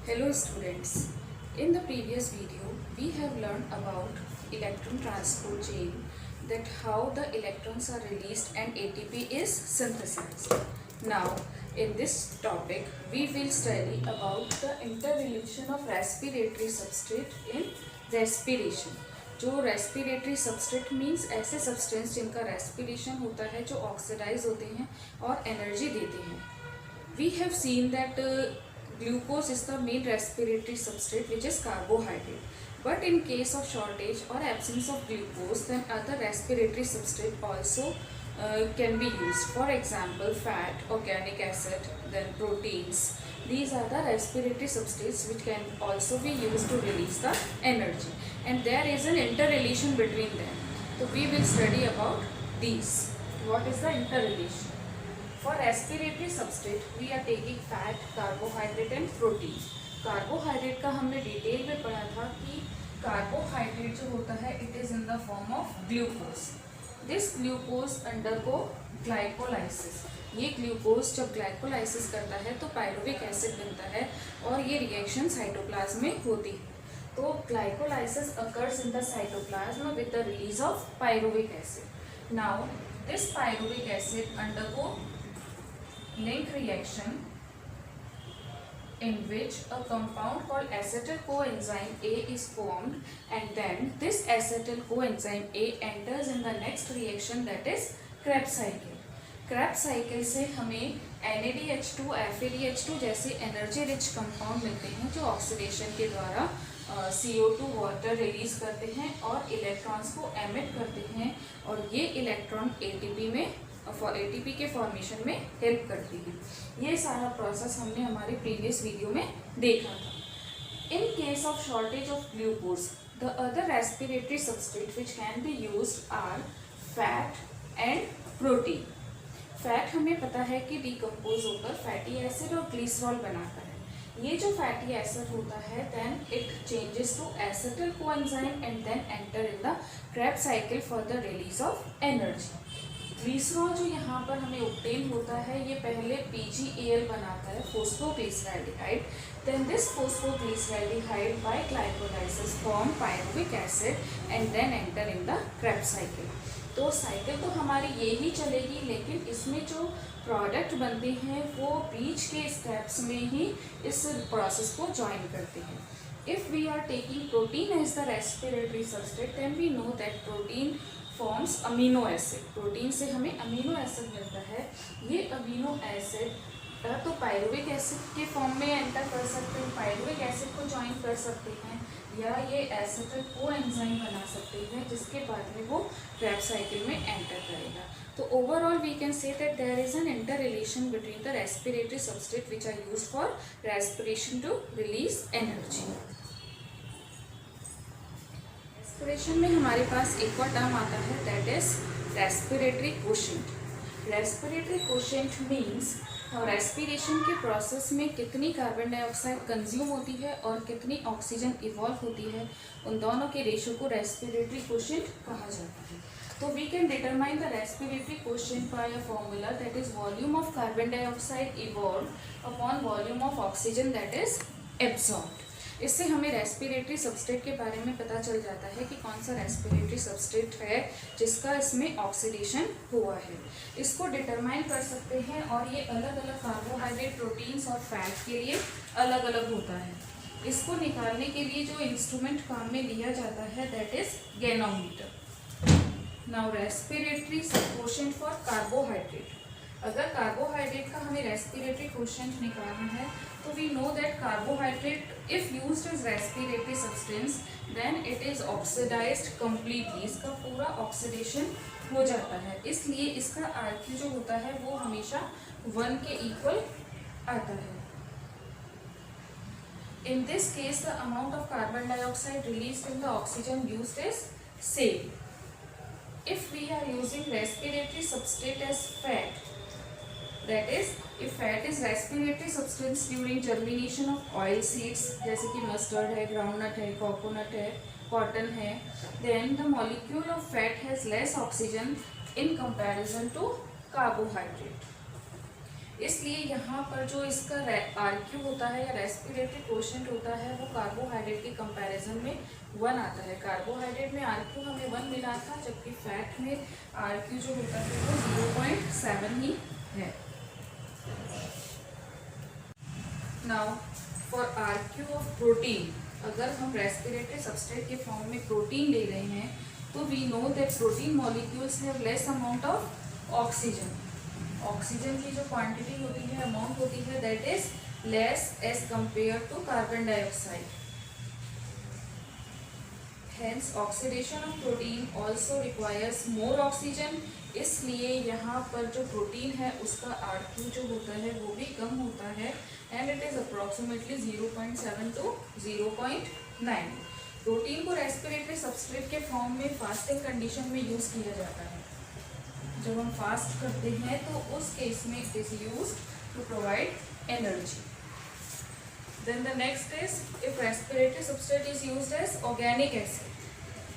Hello students, in the previous video we have learned about electron transport chain, that how the electrons are released and ATP is synthesized. Now in this topic we will study about the interrelation of respiratory substrate in respiration. जो respiratory substrate means ऐसे substance जिनका respiration होता है, जो oxidise होते हैं और energy देते हैं. We have seen that glucose is the main respiratory substrate, which is carbohydrate. But in case of shortage or absence of glucose, then other respiratory substrate also can be used. For example, fat, organic acid, then proteins. These are the respiratory substrates which can also be used to release the energy. And there is an interrelation between them. So we will study about these. What is the interrelation? For respiratory substrate, we are taking fat, carbohydrate and protein. Carbohydrate का हमने detail में पढ़ा था कि carbohydrate जो होता है it is in the form of glucose. This glucose undergo glycolysis. ये ग्लूकोज जब ग्लाइकोलाइसिस करता है तो पायरुविक एसिड बनता है और ये रिएक्शन साइटोप्लाज्म में होती है. तो glycolysis occurs in the cytoplasm with the release of pyruvic acid. Now this pyruvic acid undergo link reaction in which a compound called acetyl coenzyme A is formed, and then this acetyl coenzyme A enters in the next reaction, that is Krebs cycle. Krebs cycle से हमें NADH2, FADH2 जैसे energy rich compound मिलते हैं जो oxidation के द्वारा CO2 water release करते हैं और इलेक्ट्रॉन्स को एमिट करते हैं, और ये इलेक्ट्रॉन ATP में ATP के फॉर्मेशन में हेल्प करती है. ये सारा प्रोसेस हमने हमारे प्रीवियस वीडियो में देखा था. In case of shortage of glucose, the other respiratory substrate which can be used are fat and protein. Fat हमें पता है कि डिकम्पोज होकर फैटी एसिड और ग्लिसरॉल बनाता है. ये जो फैटी एसिड होता है then it changes to acetyl coenzyme and then enter in the Krebs cycle for the release of energy. Glycerol जो यहाँ पर हमें ऑब्टेन होता है ये पहले PgAl बनाता है, phosphoglyceraldehyde. Then this phosphoglyceraldehyde by glycolysis form pyruvic acid and then enter in the Krebs cycle. तो साइकिल तो हमारी ये ही चलेगी, लेकिन इसमें जो प्रोडक्ट बनते हैं वो बीच के स्टेप्स में ही इस प्रोसेस को ज्वाइन करते हैं. If we are taking protein as the respiratory substrate then we know that protein forms amino acid. Protein से हमें अमीनो एसिड मिलता है. ये अमीनो एसिड तो पायरुविक एसिड के फॉर्म में एंटर कर सकते हैं, पायरुविक एसिड को ज्वाइन कर सकते हैं, या ये एसिटिल कोएंजाइम बना सकते हैं जिसके बाद में वो क्रेब्स साइकिल में एंटर करेगा. तो overall we can say that there is an inter relation between the respiratory substrate which are used for respiration to release energy. Respiration में हमारे पास एक और टर्म आता है that is respiratory quotient. Respiratory quotient means respiration के process में कितनी कार्बन डाइऑक्साइड कंज्यूम होती है और कितनी ऑक्सीजन इवॉल्व होती है, उन दोनों के रेशो को रेस्पिरेटरी कोशेंट कहा जाता है. तो we can determine the respiratory quotient by a formula that is volume of carbon dioxide evolve upon volume of oxygen that is absorbed. इससे हमें रेस्पिरेटरी सबस्ट्रेट के बारे में पता चल जाता है कि कौन सा रेस्पिरेटरी सबस्ट्रेट है जिसका इसमें ऑक्सीडेशन हुआ है. इसको डिटरमाइन कर सकते हैं, और ये अलग अलग कार्बोहाइड्रेट, प्रोटीन्स और फैट के लिए अलग अलग होता है. इसको निकालने के लिए जो इंस्ट्रूमेंट काम में लिया जाता है that is ganometer. Now respiratory quotient for carbohydrate. अगर कार्बोहाइड्रेट का हमें रेस्पिरेटरी कोशेंट निकालना है तो we know that carbohydrate if used as respiratory substance then it is oxidised completely. इसका पूरा ऑक्सीडेशन हो जाता है, इसलिए इसका आरक्यू जो होता है वो हमेशा 1 के इक्वल आता है. In this case the amount of carbon dioxide released in the oxygen used is same. If we are using respiratory substrate as fat, that is if fat is respiratory substance during germination of oil seeds जैसे कि mustard है, groundnut है, coconut है, cotton है, then the molecule of fat has less oxygen in comparison to carbohydrate. इसलिए यहाँ पर जो इसका RQ होता है या रेस्पिरेटरी कोशेंट होता है वो कार्बोहाइड्रेट के कंपैरिजन में 1 आता है। कार्बोहाइड्रेट में RQ हमें 1 मिला था, जबकि फैट में RQ जो होता है वो 0.7 ही है। Now for RQ of protein, अगर हम रेस्पिरेटरी सबस्ट्रेट के फॉर्म में प्रोटीन ले रहे हैं तो we know that protein molecules have less amount of oxygen. Oxygen की जो क्वांटिटी होती है, अमाउंट होती है, that is less as compare to carbon dioxide. Hence oxidation of protein also requires more oxygen. इसलिए यहाँ पर जो प्रोटीन है उसका RQ जो होता है वो भी कम होता है and it is approximately 0.7 to 0.9। Protein को रेस्पिरेटरी सबस्ट्रेट के फॉर्म में फास्टिंग कंडीशन में यूज किया जाता है। जब हम फास्ट करते हैं तो उस केस में it is use to provide energy. Then the next is if respiratory substrate is used as organic acid.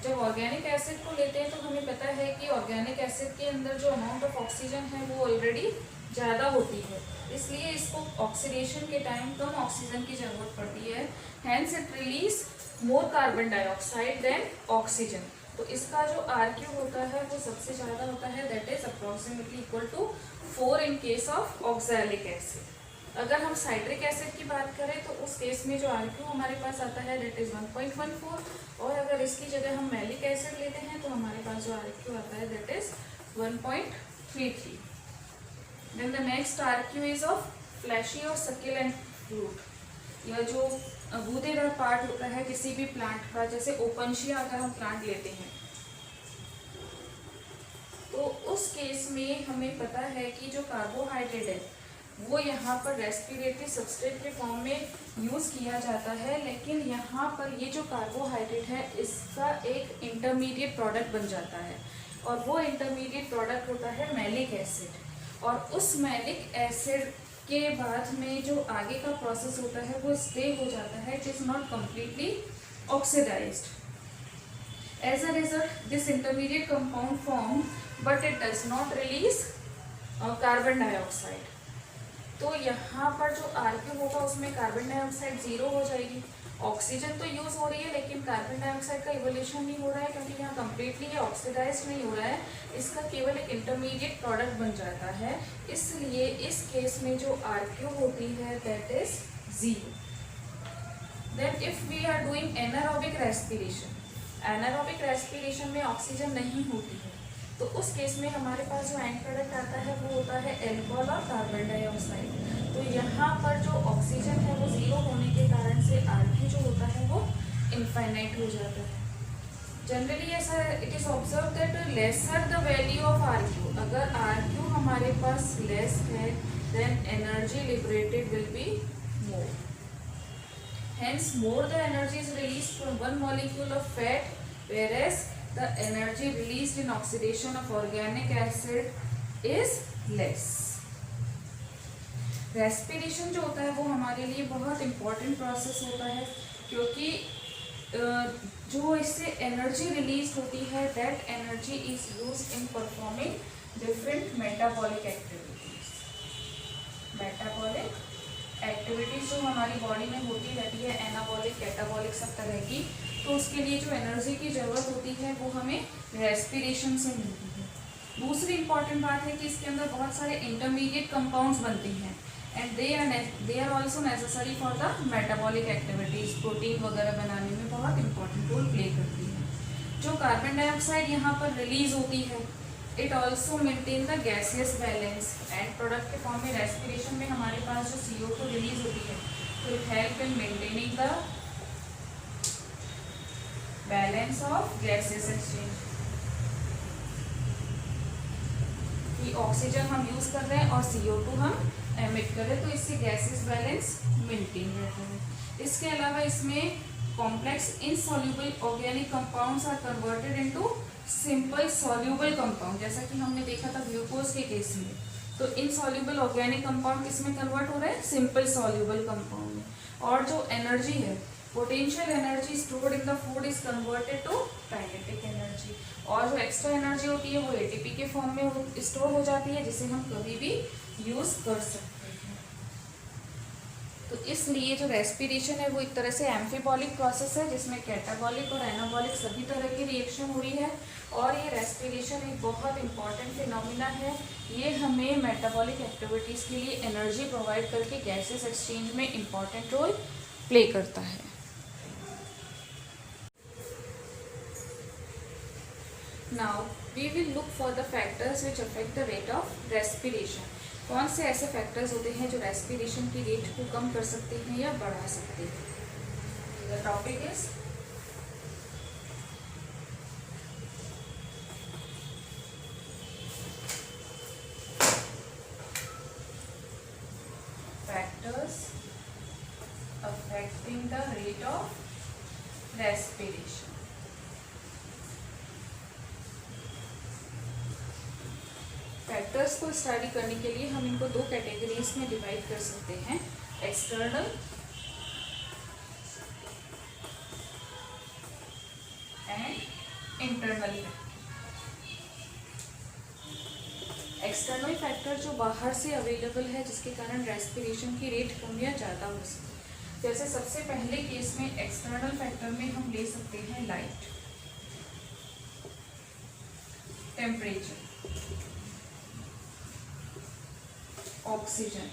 जब ऑर्गेनिक एसिड को लेते हैं तो हमें पता है कि ऑर्गेनिक एसिड के अंदर जो अमाउंट ऑफ ऑक्सीजन है वो ऑलरेडी ज़्यादा होती है, इसलिए इसको ऑक्सीडेशन के टाइम कम ऑक्सीजन की जरूरत पड़ती है। Hence it release more carbon dioxide than oxygen. तो इसका जो RQ होता है वो सबसे ज़्यादा होता है, that is approximately equal to 4 in case of oxalic acid. अगर हम साइट्रिक एसिड की बात करें तो उस केस में जो RQ हमारे पास आता है दैट इज 1.14, और अगर इसकी जगह हम मैलिक एसिड लेते हैं तो हमारे पास जो RQ आता है that is 1.33। Then the next RQ is of fleshy और सक्यूलेंट फ्रूट। यह जो गूदेदार पार्ट होता है किसी भी प्लांट का, जैसे ओपनशिया अगर हम प्लांट लेते हैं तो उस केस में हमें पता है कि जो कार्बोहाइड्रेट है वो यहाँ पर रेस्पिरेटरी सबस्ट्रेट के फॉर्म में यूज किया जाता है, लेकिन यहाँ पर ये जो कार्बोहाइड्रेट है इसका एक इंटरमीडिएट प्रोडक्ट बन जाता है, और वो इंटरमीडिएट प्रोडक्ट होता है मैलिक एसिड। और उस मैलिक एसिड के बाद में जो आगे का प्रोसेस होता है वो स्टे हो जाता है, it is not completely oxidised. As a result this intermediate compound form but it does not release carbon dioxide. तो यहाँ पर जो RQ होगा उसमें कार्बन डाइऑक्साइड 0 हो जाएगी। ऑक्सीजन तो यूज हो रही है लेकिन कार्बन डाइऑक्साइड का इवोल्यूशन नहीं हो रहा है, क्योंकि यहाँ कम्प्लीटली ये ऑक्सीडाइज नहीं हो रहा है, इसका केवल एक इंटरमीडिएट प्रोडक्ट बन जाता है। इसलिए इस केस में जो RQ होती है that is 0। Then if we are doing anaerobic respiration, anaerobic respiration में ऑक्सीजन नहीं होती है, तो उस केस में हमारे पास जो एंड प्रोडक्ट आता है वो होता है एल्कोहल और कार्बन डाइऑक्साइड। तो यहाँ पर जो ऑक्सीजन है वो 0 होने के कारण से RQ जो होता है वो इनफाइनाइट हो जाता है। जनरली ऐसा it is observe that lesser the value of RQ, अगर RQ हमारे पास लेस है then energy liberated will be more. Hence more the energy is released from one molecule of fat, whereas the energy released in oxidation of organic acid is less। Respiration जो होता है वो हमारे लिए बहुत इम्पॉर्टेंट प्रोसेस होता है, क्योंकि जो इससे एनर्जी रिलीज होती है that energy is used in performing different metabolic activities. Metabolic activities जो हमारी बॉडी में होती रहती है, एनाबॉलिक कैटाबॉलिक सब तरह की, तो उसके लिए जो एनर्जी की ज़रूरत होती है वो हमें रेस्पिरेशन से मिलती है। दूसरी इंपॉर्टेंट बात है कि इसके अंदर बहुत सारे इंटरमीडिएट कंपाउंड्स बनते हैं and they are also necessary for the metabolic activities. Protein वगैरह बनाने में बहुत इंपॉर्टेंट रोल प्ले करती है। जो कार्बन डाइऑक्साइड यहाँ पर रिलीज होती है it also maintain the gaseous balance, and product के फॉर्म में रेस्पिरेशन में हमारे पास जो CO2 रिलीज होती है तो it help in maintaining the balance of gases exchange. कि ऑक्सीजन हम यूज कर रहे हैं और CO2 हम एमिट कर रहे हैं, तो इससे गैसेस बैलेंस मेंटेन रहता है। इसके अलावा इसमें complex insoluble organic compounds are converted into simple soluble compound, जैसा कि हमने देखा था ग्लूकोज के केस में। तो इनसॉल्युबल ऑर्गेनिक कंपाउंड किस में कन्वर्ट हो रहा है? सिंपल सॉल्युबल कंपाउंड में। और जो एनर्जी है, potential energy stored in the food is converted to kinetic energy, और जो एक्स्ट्रा एनर्जी होती है वो ATP के फॉर्म में स्टोर हो जाती है, जिसे हम कभी भी यूज कर सकते हैं। इसलिए जो रेस्पिरेशन है वो एक तरह से एम्फीबॉलिक प्रोसेस है जिसमें कैटाबॉलिक और एनाबॉलिक सभी तरह की रिएक्शन हो रही है। और ये रेस्पिरेशन एक बहुत इंपॉर्टेंट फिनोमिना है। ये हमें मेटाबॉलिक एक्टिविटीज़ के लिए एनर्जी प्रोवाइड करके गैसेस एक्सचेंज में इम्पॉर्टेंट रोल प्ले करता है। Now we will look for the factors which affect the rate of respiration. कौन से ऐसे फैक्टर्स होते हैं जो रेस्पिरेशन की रेट को कम कर सकते हैं या बढ़ा सकते हैं। The topic is factors affecting the rate of respiration. Factors को स्टडी करने के लिए हम इनको दो कैटेगरीज में डिवाइड कर सकते हैं, external and internal. External factor जो बाहर से अवेलेबल है जिसके कारण रेस्पिरेशन की रेट कम या ज़्यादा हो सकती है। जैसे सबसे पहले केस में एक्सटर्नल फैक्टर में हम ले सकते हैं light, temperature, oxygen,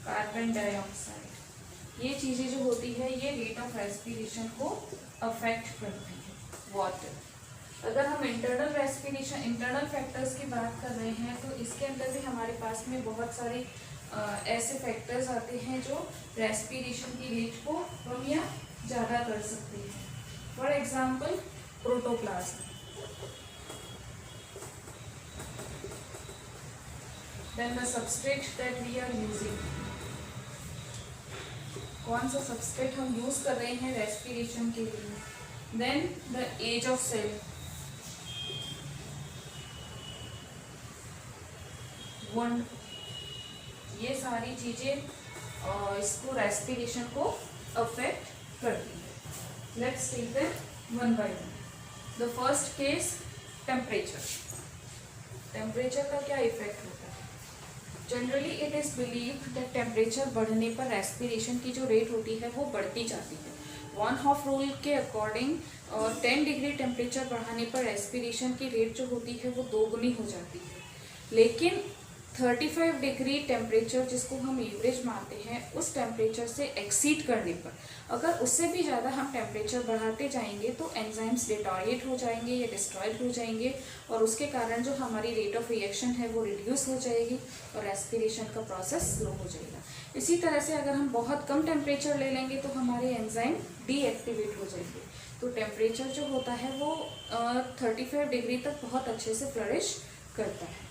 carbon dioxide. ये चीज़ें जो होती है ये रेट ऑफ रेस्पिरेशन को अफेक्ट करती है। वाटर, अगर हम इंटरनल रेस्पिरेशन इंटरनल फैक्टर्स की बात कर रहे हैं तो इसके अंदर भी हमारे पास में बहुत सारे ऐसे फैक्टर्स आते हैं जो रेस्पिरेशन की रेट को कम या ज़्यादा कर सकते हैं। For example protoplasm, then the substrate that we are using, कौन सा सबस्ट्रेट हम यूज कर रहे हैं रेस्पिरेशन के लिए। Then the age of cell, wound, ये सारी चीजें इसको रेस्पिरेशन को अफेक्ट करती है। Let's take them one by one. The first case temperature. Temperature का क्या इफेक्ट होता है? Generally it is believe that temperature बढ़ने पर रेस्पिरेशन की जो रेट होती है वो बढ़ती जाती है। वन हॉफ रूल के अकॉर्डिंग 10 डिग्री टेम्परेचर बढ़ाने पर रेस्पिरेशन की रेट जो होती है वो दोगुनी हो जाती है। लेकिन 35 डिग्री टेम्परेचर जिसको हम एवरेज मानते हैं उस टेम्परेचर से एक्सीड करने पर अगर उससे भी ज़्यादा हम टेम्परेचर बढ़ाते जाएंगे तो एंजाइम्स डिटोरिएट हो जाएंगे या डिस्ट्रॉयड हो जाएंगे और उसके कारण जो हमारी रेट ऑफ रिएक्शन है वो रिड्यूस हो जाएगी और रेस्पिरेशन का प्रोसेस स्लो हो जाएगा। इसी तरह से अगर हम बहुत कम टेम्परेचर ले लेंगे तो हमारे एंजाइम डीएक्टिवेट हो जाएंगे। तो टेम्परेचर जो होता है वो 35 डिग्री तक बहुत अच्छे से फ्लरिश करता है।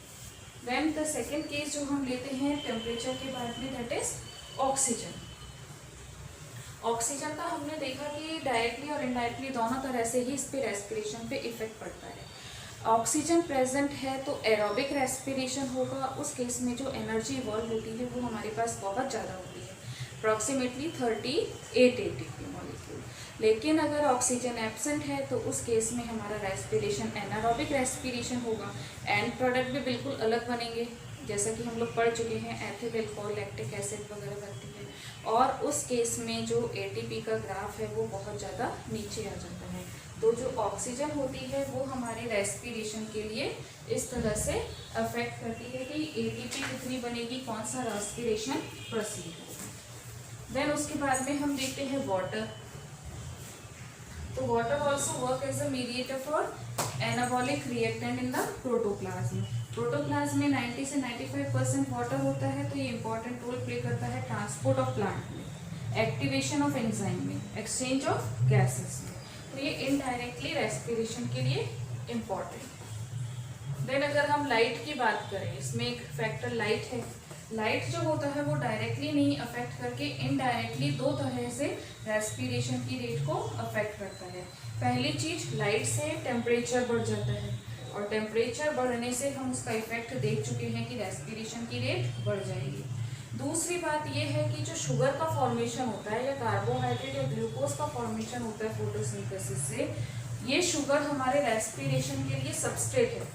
देन द सेकेंड केस जो हम लेते हैं टेम्परेचर के बाद में दैट इज ऑक्सीजन। ऑक्सीजन का हमने देखा कि डायरेक्टली और इनडायरेक्टली दोनों तरह से ही इस पे रेस्पिरेशन पे इफेक्ट पड़ता है। ऑक्सीजन प्रेजेंट है तो एरोबिक रेस्पिरेशन होगा, उस केस में जो एनर्जी इवॉल्व होती है वो हमारे पास बहुत ज़्यादा होती है, अप्रॉक्सीमेटली 38 ATP मॉलिक्यूल। लेकिन अगर ऑक्सीजन एब्सेंट है तो उस केस में हमारा रेस्पिरेशन एनारोबिक रेस्पिरेशन होगा। एंड प्रोडक्ट भी बिल्कुल अलग बनेंगे, जैसा कि हम लोग पढ़ चुके हैं एथिल अल्कोहल, लैक्टिक एसिड वगैरह बनती है और उस केस में जो ATP का ग्राफ है वो बहुत ज़्यादा नीचे आ जाता है। तो जो ऑक्सीजन होती है वो हमारे रेस्पिरेशन के लिए इस तरह से अफेक्ट करती है कि ATP कितनी बनेगी, कौन सा रेस्पिरेशन प्रोसीड होगा। देन उसके बाद में हम देखते हैं वाटर। तो water also work as a mediator for anabolic reactant in the protoplasm. Protoplasm में 90 से 95% वाटर होता है, तो ये इंपॉर्टेंट रोल प्ले करता है ट्रांसपोर्ट ऑफ प्लांट में, एक्टिवेशन ऑफ एंजाइम में, एक्सचेंज ऑफ गैसेस में। तो ये इनडायरेक्टली रेस्पिरेशन के लिए इम्पॉर्टेंट। देन अगर हम लाइट की बात करें, इसमें एक फैक्टर लाइट है। लाइट जो होता है वो डायरेक्टली नहीं अफेक्ट करके इनडायरेक्टली दो तरह से रेस्पिरेशन की रेट को अफेक्ट करता है। पहली चीज, लाइट से टेम्परेचर बढ़ जाता है और टेम्परेचर बढ़ने से हम उसका इफेक्ट देख चुके हैं कि रेस्पिरेशन की रेट बढ़ जाएगी। दूसरी बात ये है कि जो शुगर का फॉर्मेशन होता है या कार्बोहाइड्रेट या ग्लूकोज का फॉर्मेशन होता है फोटोसिंथेसिस से, ये शुगर हमारे रेस्पिरेशन के लिए सबस्ट्रेट है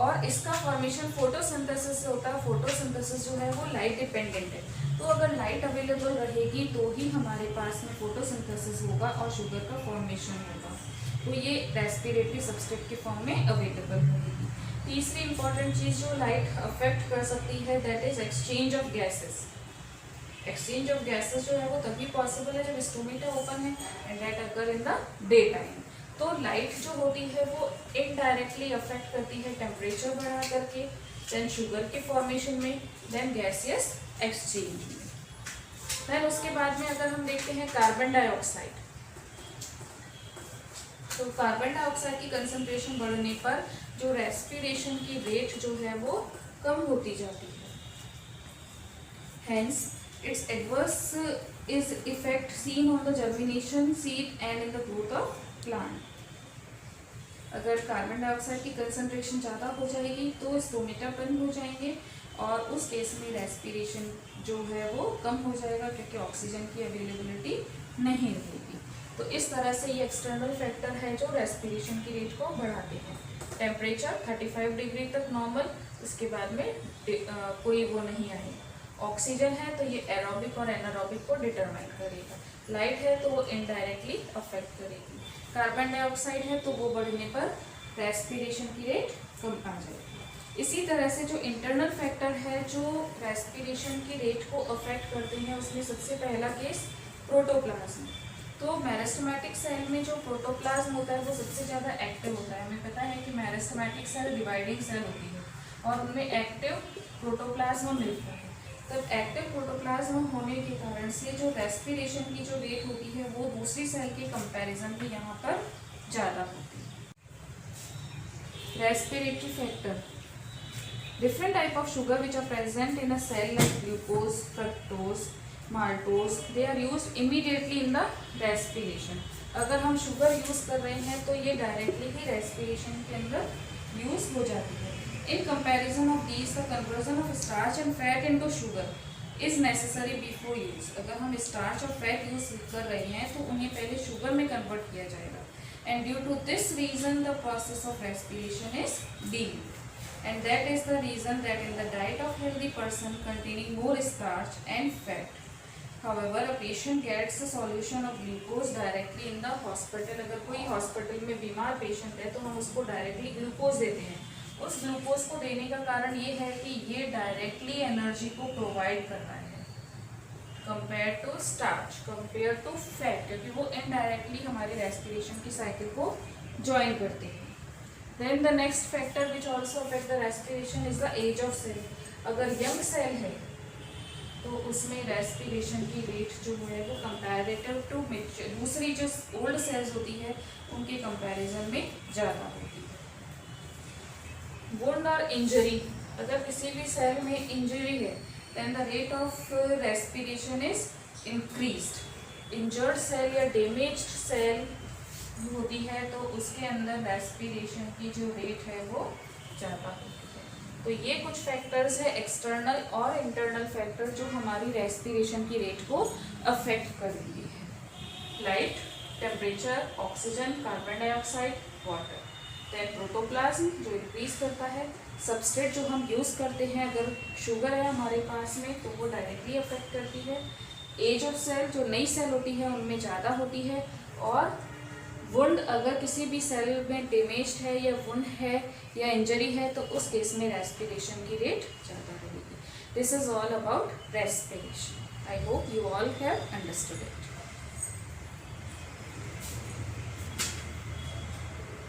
और इसका फॉर्मेशन फोटोसिंथेसिस से होता है। फोटोसिंथेसिस जो है वो लाइट डिपेंडेंट है। तो अगर लाइट अवेलेबल रहेगी तो ही हमारे पास में फोटोसिंथेसिस होगा और शुगर का फॉर्मेशन होगा। तो ये रेस्पिरेटरी सबस्ट्रेट के फॉर्म में अवेलेबल होगी। तीसरी इंपॉर्टेंट चीज जो लाइट अफेक्ट कर सकती है that is exchange of gases. Exchange of gases जो है वो तभी पॉसिबल है जब स्टोमेटा ओपन है and that occur in the day time. तो लाइट जो होती है वो इनडायरेक्टली अफेक्ट करती है टेम्परेचर बढ़ा करके, देन शुगर के फॉर्मेशन में, देन गैसियस एक्सचेंज में। देन उसके बाद में अगर हम देखते हैं कार्बन डाइऑक्साइड, तो कार्बन डाइऑक्साइड की कंसंट्रेशन बढ़ने पर जो रेस्पिरेशन की रेट जो है वो कम होती जाती है। Hence, its adverse is effect seen on the germination, seed and in the growth of plant. अगर कार्बन डाइऑक्साइड की कंसंट्रेशन ज़्यादा हो जाएगी तो स्टोमेटा बंद हो जाएंगे और उस केस में रेस्पिरेशन जो है वो कम हो जाएगा क्योंकि ऑक्सीजन की अवेलेबिलिटी नहीं रहेगी। तो इस तरह से ये एक्सटर्नल फैक्टर है जो रेस्पिरेशन की रेट को बढ़ाते हैं। टेम्परेचर 35 डिग्री तक नॉर्मल, उसके बाद में कोई वो नहीं आएगा। ऑक्सीजन है तो ये एरोबिक और एनारोबिक को डिटरमाइन करेगा। लाइट है तो वो इनडायरेक्टली अफेक्ट करेगी। कार्बन डाइऑक्साइड है तो वो बढ़ने पर रेस्पिरेशन की रेट कम आ जाएगी। इसी तरह से जो इंटरनल फैक्टर है जो रेस्पिरेशन की रेट को अफेक्ट करते हैं उसमें सबसे पहला केस प्रोटोप्लाज्म। तो मेरिस्टेमेटिक सेल में जो प्रोटोप्लाज्म होता है वो सबसे ज़्यादा एक्टिव होता है। हमें पता है कि मेरिस्टेमेटिक सेल डिवाइडिंग सेल होती है और उनमें एक्टिव प्रोटोप्लाज्म मिलता है। तब एक्टिव प्रोटोप्लाज्म होने के कारण से जो रेस्पिरेशन की जो रेट होती है वो दूसरी सेल के कंपैरिजन में यहाँ पर ज़्यादा होती है। Respiratory factor, different type of sugar which are present in a cell like glucose, fructose, maltose, they are used immediately in the respiration. अगर हम शुगर यूज़ कर रहे हैं तो ये डायरेक्टली ही रेस्पिरेशन के अंदर यूज़ हो जाती है। In comparison of these, the conversion of starch and fat into sugar is necessary before use. अगर हम starch और fat use कर रहे हैं तो उन्हें पहले sugar में convert किया जाएगा। And due to this reason, the process of respiration is delayed. And that is the reason that in the diet of healthy person containing more starch and fat. However, a patient gets a solution of glucose directly in the hospital. अगर कोई hospital में बीमार patient है तो हम उसको directly glucose देते हैं। उस ग्लूकोज को देने का कारण ये है कि ये डायरेक्टली एनर्जी को प्रोवाइड करना है compare to starch, compare to fat, क्योंकि वो इनडायरेक्टली हमारी रेस्पिरेशन की साइकिल को ज्वाइन करते हैं। Then the next factor which also affect the respiration is the age of cell. अगर यंग सेल है तो उसमें रेस्पिरेशन की रेट जो है वो कंपैरेटिव टू दूसरी जो ओल्ड सेल्स होती है उनके कंपैरिजन में ज़्यादा होती है। वुंड और इंजरी, अगर किसी भी सेल में इंजरी है then the rate of respiration is increased. Injured cell या डैमेज्ड सेल होती है तो उसके अंदर रेस्पिरेशन की जो रेट है वो ज़्यादा होती है। तो ये कुछ फैक्टर्स है एक्सटर्नल और इंटरनल फैक्टर जो हमारी रेस्पिरेशन की रेट को अफेक्ट कर रही है। Light, temperature, oxygen, carbon dioxide, water. Then protoplasm जो इंक्रीज करता है। सबस्ट्रेट जो हम यूज़ करते हैं, अगर शुगर है हमारे पास में तो वो डायरेक्टली अफेक्ट करती है। एज ऑफ सेल, जो नई सेल होती है उनमें ज़्यादा होती है। और वुंड, अगर किसी भी सेल में डैमेज्ड है या वुंड है या इंजरी है तो उस केस में रेस्पिरेशन की रेट ज़्यादा रहेगी। This is all about respiration. I hope you all have understood it.